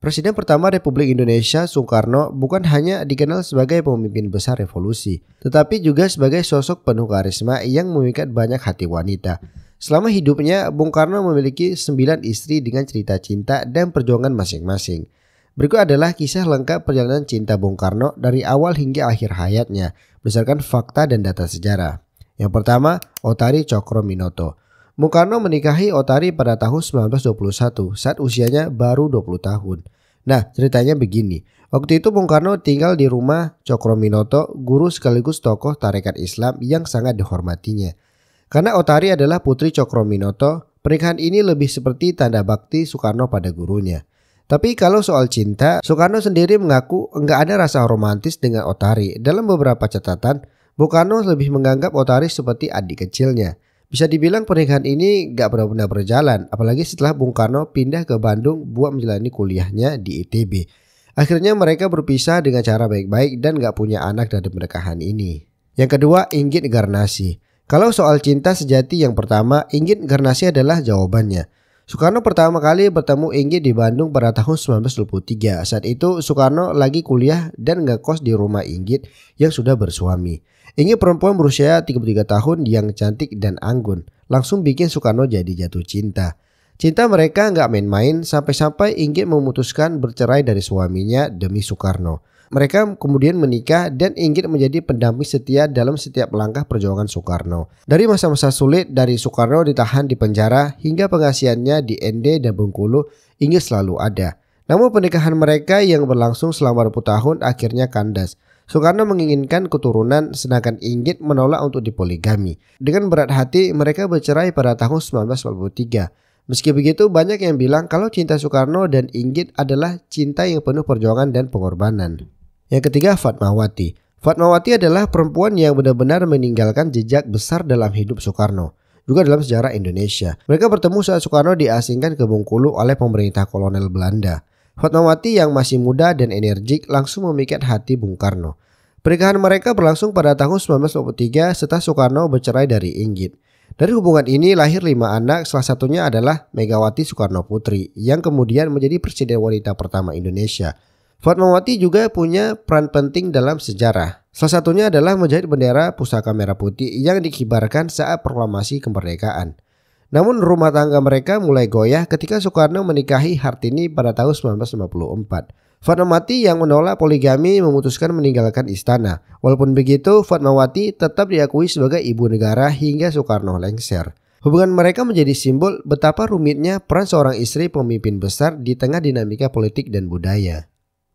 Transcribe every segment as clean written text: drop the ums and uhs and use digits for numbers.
Presiden pertama Republik Indonesia, Soekarno, bukan hanya dikenal sebagai pemimpin besar revolusi, tetapi juga sebagai sosok penuh karisma yang memikat banyak hati wanita. Selama hidupnya, Bung Karno memiliki 9 istri dengan cerita cinta dan perjuangan masing-masing. Berikut adalah kisah lengkap perjalanan cinta Bung Karno dari awal hingga akhir hayatnya, berdasarkan fakta dan data sejarah. Yang pertama, Ottari Tjokroaminoto. Bung Karno menikahi Ottari pada tahun 1921 saat usianya baru 20 tahun. Nah, ceritanya begini. Waktu itu Bung Karno tinggal di rumah Tjokroaminoto, guru sekaligus tokoh tarekat Islam yang sangat dihormatinya. Karena Ottari adalah putri Tjokroaminoto, pernikahan ini lebih seperti tanda bakti Soekarno pada gurunya. Tapi kalau soal cinta, Soekarno sendiri mengaku enggak ada rasa romantis dengan Ottari. Dalam beberapa catatan, Bung Karno lebih menganggap Ottari seperti adik kecilnya. Bisa dibilang pernikahan ini gak benar-benar berjalan, apalagi setelah Bung Karno pindah ke Bandung buat menjalani kuliahnya di ITB. Akhirnya mereka berpisah dengan cara baik-baik dan gak punya anak dari pernikahan ini. Yang kedua, Inggit Garnasi. Kalau soal cinta sejati yang pertama, Inggit Garnasi adalah jawabannya. Soekarno pertama kali bertemu Inggit di Bandung pada tahun 1923. Saat itu Soekarno lagi kuliah dan ngekos di rumah Inggit yang sudah bersuami. Inggit perempuan berusia 33 tahun yang cantik dan anggun. Langsung bikin Soekarno jadi jatuh cinta. Cinta mereka nggak main-main sampai-sampai Inggit memutuskan bercerai dari suaminya demi Soekarno. Mereka kemudian menikah dan Inggit menjadi pendamping setia dalam setiap langkah perjuangan Soekarno. Dari masa-masa sulit, dari Soekarno ditahan di penjara hingga pengasihannya di ND dan Bengkulu, Inggit selalu ada. Namun pernikahan mereka yang berlangsung selama 20 tahun akhirnya kandas. Soekarno menginginkan keturunan sedangkan Inggit menolak untuk dipoligami. Dengan berat hati mereka bercerai pada tahun 1943. Meski begitu banyak yang bilang kalau cinta Soekarno dan Inggit adalah cinta yang penuh perjuangan dan pengorbanan. Yang ketiga, Fatmawati. Fatmawati adalah perempuan yang benar-benar meninggalkan jejak besar dalam hidup Soekarno, juga dalam sejarah Indonesia. Mereka bertemu saat Soekarno diasingkan ke Bengkulu oleh pemerintah kolonial Belanda. Fatmawati yang masih muda dan energik langsung memikat hati Bung Karno. Pernikahan mereka berlangsung pada tahun 1923 setelah Soekarno bercerai dari Inggit. Dari hubungan ini lahir 5 anak, salah satunya adalah Megawati Soekarno Putri yang kemudian menjadi presiden wanita pertama Indonesia. Fatmawati juga punya peran penting dalam sejarah. Salah satunya adalah menjahit bendera pusaka merah putih yang dikibarkan saat proklamasi kemerdekaan. Namun rumah tangga mereka mulai goyah ketika Soekarno menikahi Hartini pada tahun 1954. Fatmawati yang menolak poligami memutuskan meninggalkan istana. Walaupun begitu, Fatmawati tetap diakui sebagai ibu negara hingga Soekarno lengser. Hubungan mereka menjadi simbol betapa rumitnya peran seorang istri pemimpin besar di tengah dinamika politik dan budaya.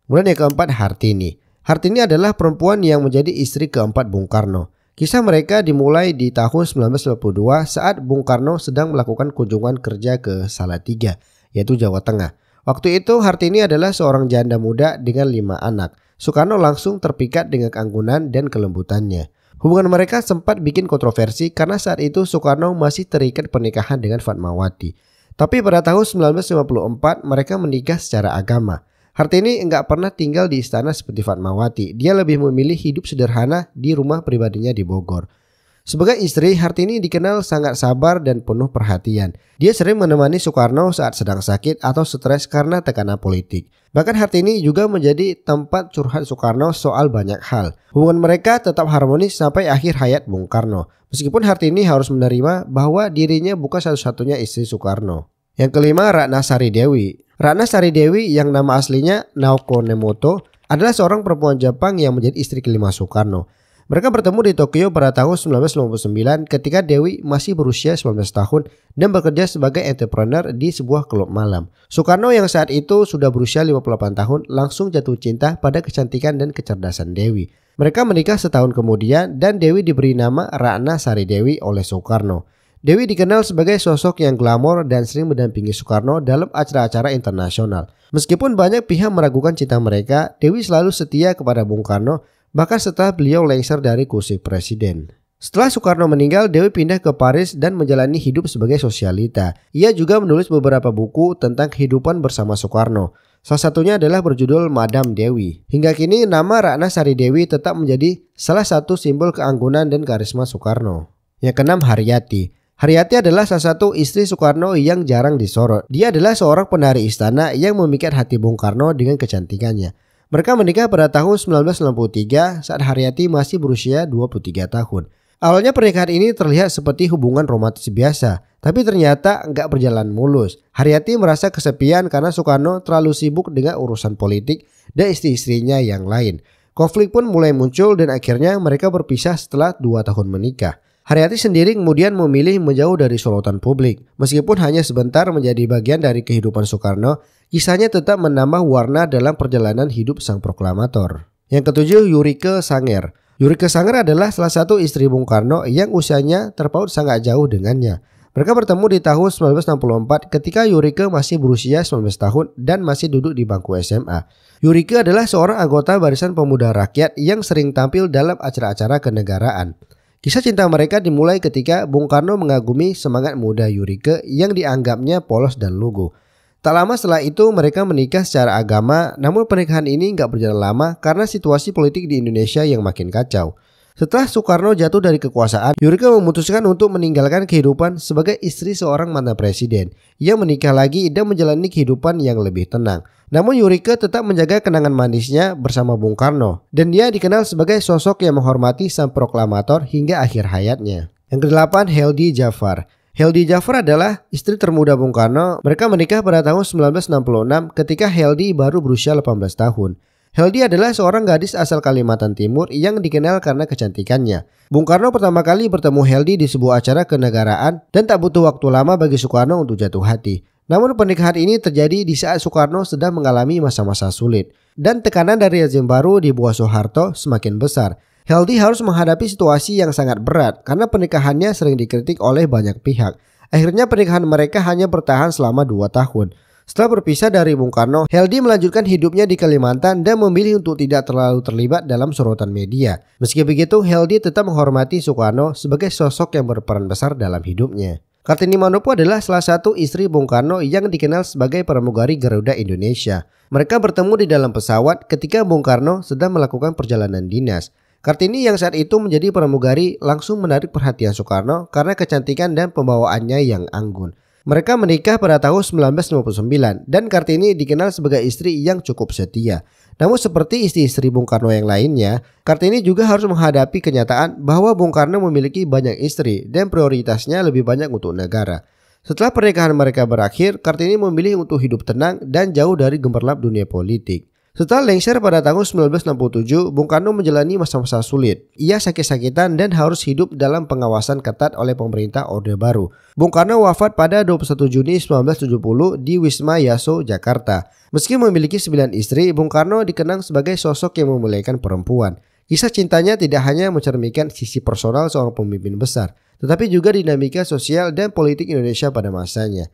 Kemudian yang keempat, Hartini. Hartini adalah perempuan yang menjadi istri keempat Bung Karno. Kisah mereka dimulai di tahun 1992 saat Bung Karno sedang melakukan kunjungan kerja ke Salatiga, yaitu Jawa Tengah. Waktu itu Hartini adalah seorang janda muda dengan 5 anak. Soekarno langsung terpikat dengan keanggunan dan kelembutannya. Hubungan mereka sempat bikin kontroversi karena saat itu Soekarno masih terikat pernikahan dengan Fatmawati. Tapi pada tahun 1954 mereka menikah secara agama. Hartini enggak pernah tinggal di istana seperti Fatmawati. Dia lebih memilih hidup sederhana di rumah pribadinya di Bogor. Sebagai istri, Hartini dikenal sangat sabar dan penuh perhatian. Dia sering menemani Soekarno saat sedang sakit atau stres karena tekanan politik. Bahkan Hartini juga menjadi tempat curhat Soekarno soal banyak hal. Hubungan mereka tetap harmonis sampai akhir hayat Bung Karno. Meskipun Hartini harus menerima bahwa dirinya bukan satu-satunya istri Soekarno. Yang kelima, Ratna Sari Dewi. Ratna Sari Dewi yang nama aslinya Naoko Nemoto adalah seorang perempuan Jepang yang menjadi istri kelima Soekarno. Mereka bertemu di Tokyo pada tahun 1999 ketika Dewi masih berusia 19 tahun dan bekerja sebagai entrepreneur di sebuah klub malam. Soekarno yang saat itu sudah berusia 58 tahun langsung jatuh cinta pada kecantikan dan kecerdasan Dewi. Mereka menikah setahun kemudian dan Dewi diberi nama Ratna Sari Dewi oleh Soekarno. Dewi dikenal sebagai sosok yang glamor dan sering mendampingi Soekarno dalam acara-acara internasional. Meskipun banyak pihak meragukan cinta mereka, Dewi selalu setia kepada Bung Karno, bahkan setelah beliau lengser dari kursi presiden. Setelah Soekarno meninggal, Dewi pindah ke Paris dan menjalani hidup sebagai sosialita. Ia juga menulis beberapa buku tentang kehidupan bersama Soekarno. Salah satunya adalah berjudul Madam Dewi. Hingga kini nama Ratna Sari Dewi tetap menjadi salah satu simbol keanggunan dan karisma Soekarno. Yang keenam, Haryati. Haryati adalah salah satu istri Soekarno yang jarang disorot. Dia adalah seorang penari istana yang memikat hati Bung Karno dengan kecantikannya. Mereka menikah pada tahun 1963 saat Haryati masih berusia 23 tahun. Awalnya pernikahan ini terlihat seperti hubungan romantis biasa, tapi ternyata nggak berjalan mulus. Haryati merasa kesepian karena Soekarno terlalu sibuk dengan urusan politik dan istri-istrinya yang lain. Konflik pun mulai muncul dan akhirnya mereka berpisah setelah 2 tahun menikah. Haryati sendiri kemudian memilih menjauh dari sorotan publik. Meskipun hanya sebentar menjadi bagian dari kehidupan Soekarno, kisahnya tetap menambah warna dalam perjalanan hidup sang proklamator. Yang ketujuh, Yurike Sanger. Yurike Sanger adalah salah satu istri Bung Karno yang usianya terpaut sangat jauh dengannya. Mereka bertemu di tahun 1964 ketika Yurike masih berusia 19 tahun dan masih duduk di bangku SMA. Yurike adalah seorang anggota Barisan Pemuda Rakyat yang sering tampil dalam acara-acara kenegaraan. Kisah cinta mereka dimulai ketika Bung Karno mengagumi semangat muda Yurike yang dianggapnya polos dan lugu. Tak lama setelah itu mereka menikah secara agama, namun pernikahan ini nggak berjalan lama karena situasi politik di Indonesia yang makin kacau. Setelah Soekarno jatuh dari kekuasaan, Yurike memutuskan untuk meninggalkan kehidupan sebagai istri seorang mantan presiden. Ia menikah lagi dan menjalani kehidupan yang lebih tenang. Namun Yurike tetap menjaga kenangan manisnya bersama Bung Karno, dan dia dikenal sebagai sosok yang menghormati sang proklamator hingga akhir hayatnya. Yang kedelapan, Heldi Jafar. Heldi Jafar adalah istri termuda Bung Karno. Mereka menikah pada tahun 1966 ketika Heldi baru berusia 18 tahun. Heldi adalah seorang gadis asal Kalimantan Timur yang dikenal karena kecantikannya. Bung Karno pertama kali bertemu Heldi di sebuah acara kenegaraan dan tak butuh waktu lama bagi Soekarno untuk jatuh hati. Namun pernikahan ini terjadi di saat Soekarno sedang mengalami masa-masa sulit dan tekanan dari rezim baru di bawah Soeharto semakin besar. Heldi harus menghadapi situasi yang sangat berat karena pernikahannya sering dikritik oleh banyak pihak. Akhirnya pernikahan mereka hanya bertahan selama 2 tahun. Setelah berpisah dari Bung Karno, Heldi melanjutkan hidupnya di Kalimantan dan memilih untuk tidak terlalu terlibat dalam sorotan media. Meski begitu, Heldi tetap menghormati Soekarno sebagai sosok yang berperan besar dalam hidupnya. Kartini Manopo adalah salah satu istri Bung Karno yang dikenal sebagai pramugari Garuda Indonesia. Mereka bertemu di dalam pesawat ketika Bung Karno sedang melakukan perjalanan dinas. Kartini yang saat itu menjadi pramugari langsung menarik perhatian Soekarno karena kecantikan dan pembawaannya yang anggun. Mereka menikah pada tahun 1959 dan Kartini dikenal sebagai istri yang cukup setia. Namun seperti istri-istri Bung Karno yang lainnya, Kartini juga harus menghadapi kenyataan bahwa Bung Karno memiliki banyak istri dan prioritasnya lebih banyak untuk negara. Setelah pernikahan mereka berakhir, Kartini memilih untuk hidup tenang dan jauh dari gemerlap dunia politik. Setelah lengser pada tahun 1967, Bung Karno menjalani masa-masa sulit. Ia sakit-sakitan dan harus hidup dalam pengawasan ketat oleh pemerintah Orde Baru. Bung Karno wafat pada 21 Juni 1970 di Wisma Yaso, Jakarta. Meski memiliki 9 istri, Bung Karno dikenang sebagai sosok yang memuliakan perempuan. Kisah cintanya tidak hanya mencerminkan sisi personal seorang pemimpin besar, tetapi juga dinamika sosial dan politik Indonesia pada masanya.